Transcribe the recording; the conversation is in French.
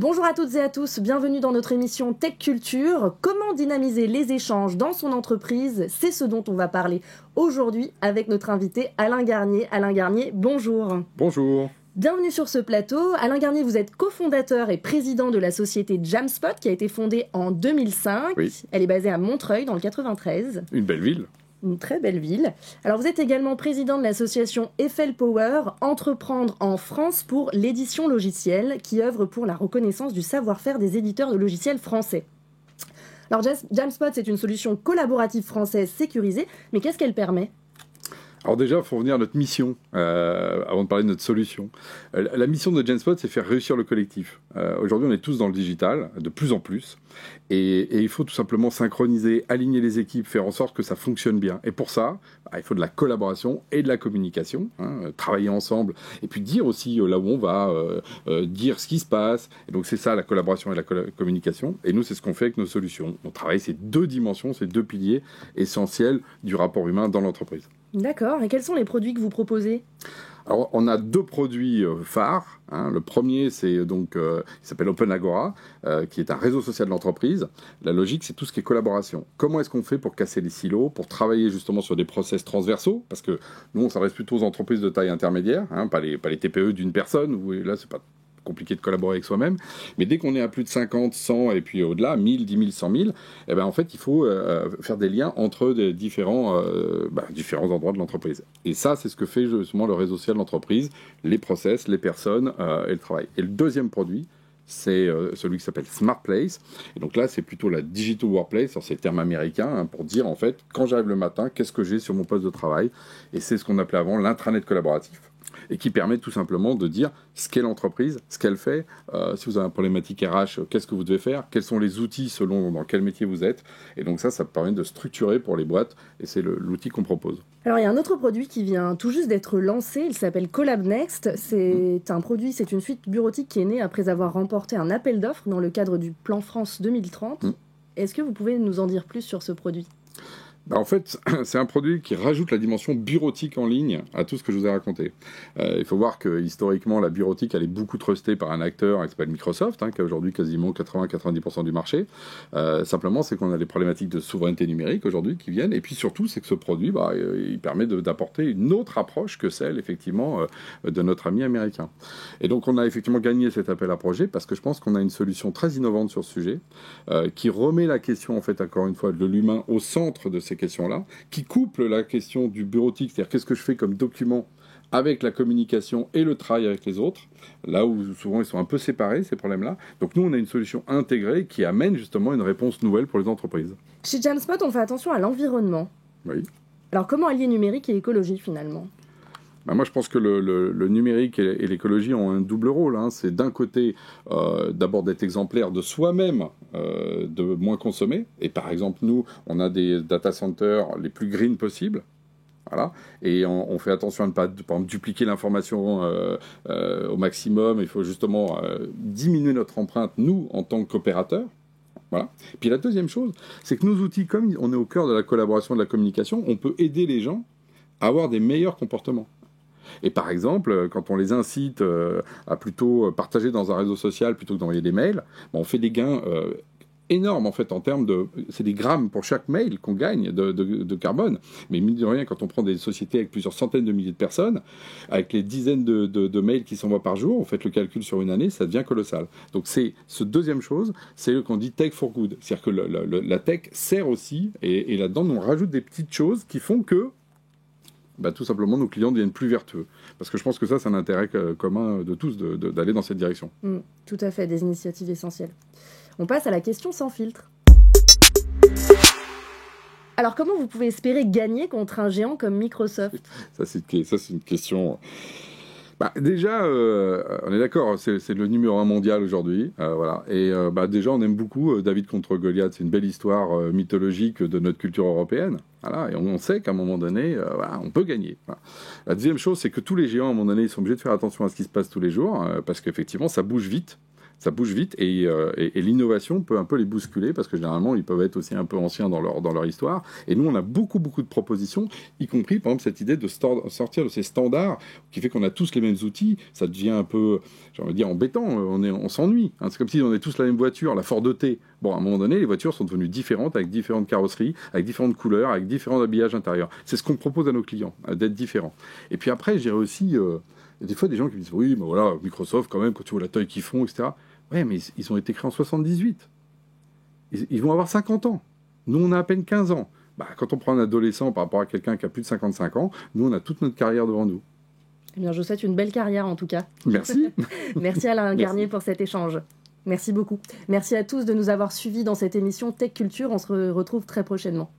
Bonjour à toutes et à tous, bienvenue dans notre émission Tech Culture. Comment dynamiser les échanges dans son entreprise? C'est ce dont on va parler aujourd'hui avec notre invité Alain Garnier. Alain Garnier, bonjour. Bonjour. Bienvenue sur ce plateau. Alain Garnier, vous êtes cofondateur et président de la société Jamspot qui a été fondée en 2005. Oui. Elle est basée à Montreuil dans le 93. Une belle ville. Une très belle ville. Alors vous êtes également président de l'association Eiffel Power, Entreprendre en France pour l'édition logicielle, qui œuvre pour la reconnaissance du savoir-faire des éditeurs de logiciels français. Alors Jamspot, c'est une solution collaborative française sécurisée, mais qu'est-ce qu'elle permet ? Alors déjà, il faut revenir à notre mission, avant de parler de notre solution. La mission de Jamspot, c'est faire réussir le collectif. Aujourd'hui, on est tous dans le digital, de plus en plus, et il faut tout simplement synchroniser, aligner les équipes, faire en sorte que ça fonctionne bien. Et pour ça, il faut de la collaboration et de la communication, travailler ensemble, et puis dire aussi là où on va, dire ce qui se passe. Et donc c'est ça, la collaboration et la communication. Et nous, c'est ce qu'on fait avec nos solutions. On travaille ces deux dimensions, ces deux piliers essentiels du rapport humain dans l'entreprise. D'accord. Et quels sont les produits que vous proposez ? Alors, on a deux produits phares. Le premier, c'est donc, il s'appelle Open Agora, qui est un réseau social de l'entreprise. La logique, c'est tout ce qui est collaboration. Comment est-ce qu'on fait pour casser les silos, pour travailler justement sur des process transversaux ? Parce que nous, on s'adresse plutôt aux entreprises de taille intermédiaire, pas les TPE d'une personne, où là, c'est pas compliqué de collaborer avec soi-même, mais dès qu'on est à plus de 50, 100 et puis au-delà, 1000, 10 000, 100 000, eh ben, en fait, il faut faire des liens entre des différents endroits de l'entreprise. Et ça, c'est ce que fait justement le réseau social de l'entreprise, les process, les personnes et le travail. Et le deuxième produit, c'est celui qui s'appelle Smart Place. Et donc là, c'est plutôt la Digital Workplace, c'est le terme américain, pour dire en fait, quand j'arrive le matin, qu'est-ce que j'ai sur mon poste de travail. Et c'est ce qu'on appelait avant l'intranet collaboratif, et qui permet tout simplement de dire ce qu'est l'entreprise, ce qu'elle fait, si vous avez une problématique RH, qu'est-ce que vous devez faire, quels sont les outils selon dans quel métier vous êtes. Et donc ça permet de structurer pour les boîtes, et c'est l'outil qu'on propose. Alors il y a un autre produit qui vient tout juste d'être lancé, il s'appelle Collab Next. C'est un produit, c'est une suite bureautique qui est née après avoir remporté un appel d'offres dans le cadre du Plan France 2030. Est-ce que vous pouvez nous en dire plus sur ce produit ? En fait, c'est un produit qui rajoute la dimension bureautique en ligne à tout ce que je vous ai raconté. Il faut voir que historiquement, la bureautique, elle est beaucoup trustée par un acteur qui s'appelle Microsoft, qui a aujourd'hui quasiment 80-90% du marché. Simplement, c'est qu'on a des problématiques de souveraineté numérique aujourd'hui qui viennent. Et puis surtout, c'est que ce produit, il permet d'apporter une autre approche que celle, effectivement, de notre ami américain. Et donc, on a effectivement gagné cet appel à projet parce que je pense qu'on a une solution très innovante sur ce sujet qui remet la question, en fait, encore une fois, de l'humain au centre de ces questions-là, qui couple la question du bureautique, c'est-à-dire qu'est-ce que je fais comme document avec la communication et le travail avec les autres, là où souvent ils sont un peu séparés, ces problèmes-là. Donc nous, on a une solution intégrée qui amène justement une réponse nouvelle pour les entreprises. Chez Jamspot, on fait attention à l'environnement. Oui. Alors comment allier numérique et écologie finalement ? Moi, je pense que le numérique et l'écologie ont un double rôle. C'est d'un côté, d'abord d'être exemplaire de soi-même, de moins consommer. Et par exemple, nous, on a des data centers les plus green possibles. Voilà. Et on fait attention à ne pas, par exemple, dupliquer l'information au maximum. Il faut justement diminuer notre empreinte, nous, en tant qu'opérateurs. Voilà. Puis la deuxième chose, c'est que nos outils, comme on est au cœur de la collaboration et de la communication, on peut aider les gens à avoir des meilleurs comportements. Et par exemple, quand on les incite à plutôt partager dans un réseau social plutôt que d'envoyer des mails, on fait des gains énormes en fait en termes de... C'est des grammes pour chaque mail qu'on gagne de carbone. Mais mine de rien, quand on prend des sociétés avec plusieurs centaines de milliers de personnes, avec les dizaines de mails qui s'envoient par jour, on fait le calcul sur une année, ça devient colossal. Donc c'est ce deuxième chose, c'est ce qu'on dit tech for good. C'est-à-dire que la tech sert aussi, et là-dedans on rajoute des petites choses qui font que tout simplement, nos clients deviennent plus vertueux. Parce que je pense que ça, c'est un intérêt commun de tous d'aller dans cette direction. Tout à fait, des initiatives essentielles. On passe à la question sans filtre. Alors, comment vous pouvez espérer gagner contre un géant comme Microsoft ? Ça, c'est une question... déjà, on est d'accord, c'est le numéro 1 mondial aujourd'hui, voilà. Et déjà, on aime beaucoup David contre Goliath. C'est une belle histoire mythologique de notre culture européenne. Voilà. Et on sait qu'à un moment donné, on peut gagner. Voilà. La deuxième chose, c'est que tous les géants, à un moment donné, ils sont obligés de faire attention à ce qui se passe tous les jours, parce qu'effectivement, ça bouge vite. Ça bouge vite et l'innovation peut un peu les bousculer parce que généralement ils peuvent être aussi un peu anciens dans leur histoire. Et nous on a beaucoup de propositions, y compris par exemple cette idée de sortir de ces standards qui fait qu'on a tous les mêmes outils. Ça devient un peu, j'ai envie de dire, embêtant. On s'ennuie. Hein. C'est comme si on avait tous la même voiture, la Ford T. Bon, à un moment donné, les voitures sont devenues différentes avec différentes carrosseries, avec différentes couleurs, avec différents habillages intérieurs. C'est ce qu'on propose à nos clients, d'être différents. Et puis après, je dirais aussi, il y a des fois des gens qui me disent oui, mais voilà, Microsoft quand même, quand tu vois la taille qu'ils font, etc. Ouais, mais ils ont été créés en 78. Ils vont avoir 50 ans. Nous, on a à peine 15 ans. Quand on prend un adolescent par rapport à quelqu'un qui a plus de 55 ans, nous, on a toute notre carrière devant nous. Eh bien, je vous souhaite une belle carrière en tout cas. Merci. Merci Alain Garnier pour cet échange. Merci beaucoup. Merci à tous de nous avoir suivis dans cette émission Tech Culture. On se retrouve très prochainement.